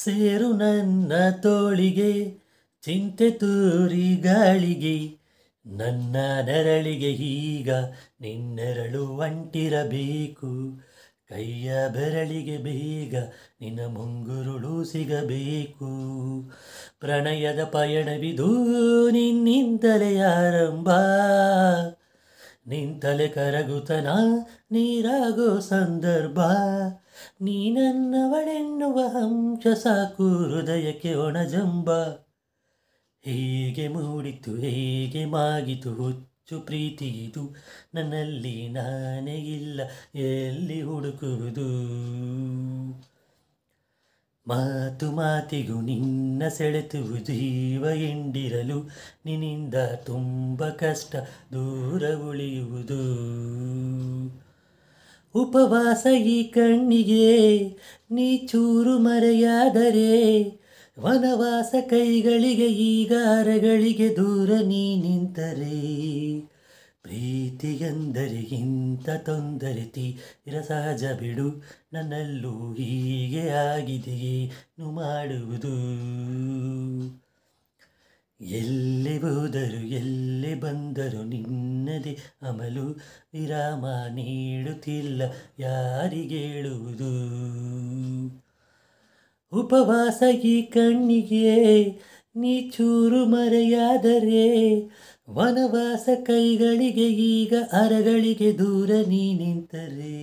ಸೇರು ನನ್ನ ತೋಳಿಗೆ ಚಿಂತೆ ತೂರಿ ಗಾಳಿಗೆ ನನ್ನ ನೆರಳಿಗೆ ಈಗ ನಿನ್ನೆರಳು ಅಂಟಿರಬೇಕು ಕೈಯ ಬೆರಳಿಗೆ ಬೇಗ ನಿನ್ನ ಮುಂಗುರುಳು ಸಿಗಬೇಕು ಪ್ರಣಯದ ಪಯಣವಿದು ನಿನ್ನಿಂದಲೇ ಆರಂಭ ನಿಂತಲೆ ಕರಗುತನ ನೀರಾಗೋ ಸಂದರ್ಭ ನೀ ನನ್ನವಳೆನ್ನುವ ಹಂಶ ಸಾಕು ಹೃದಯಕ್ಕೆ ಒಣಜಂಬ ಹೇಗೆ ಮೂಡಿತು ಹೇಗೆ ಮಾಗಿತು ಹುಚ್ಚು ಪ್ರೀತಿ ಇದು ನನ್ನಲ್ಲಿ ನಾನೇ ಇಲ್ಲ ಎಲ್ಲಿ ಹುಡುಕುವುದು ಮಾತು ಮಾತಿಗೂ ನಿನ್ನ ಸೆಳೆತುವು ಜೀವ ಎಂಡಿರಲು ನಿನ್ನಿಂದ ತುಂಬ ಕಷ್ಟ ದೂರ ಉಳಿಯುವುದು ಉಪವಾಸ ಈ ಕಣ್ಣಿಗೆ ನೀ ಚೂರು ಮರೆಯಾದರೆ ವನವಾಸ ಕೈಗಳಿಗೆ ಈಗ ಅರಗಳಿಗೆ ದೂರ ನೀ ನಿಂತರೆ ಪ್ರೀತಿಯಂದರೆ ಇಂಥ ತೊಂದರೆ ತೀರ ಸಹಜ ಬಿಡು ನನ್ನಲ್ಲೂ ಹೀಗೆ ಆಗಿದೆಯೇನು ಮಾಡುವುದು ಎಲ್ಲಿ ಹೋದರು ಎಲ್ಲಿ ಬಂದರು ನಿನ್ನದೇ ಅಮಲು ವಿರಾಮ ನೀಡುತ್ತಿಲ್ಲ ಯಾರಿಗೇಳುವುದು ಉಪವಾಸ ಈ ಕಣ್ಣಿಗೆ ನೀ ಚೂರು ಮರೆಯಾದರೆ ವನವಾಸ ಕೈಗಳಿಗೆ ಈಗ ಅರಗಳಿಗೆ ದೂರ ನೀ ನಿಂತರೆ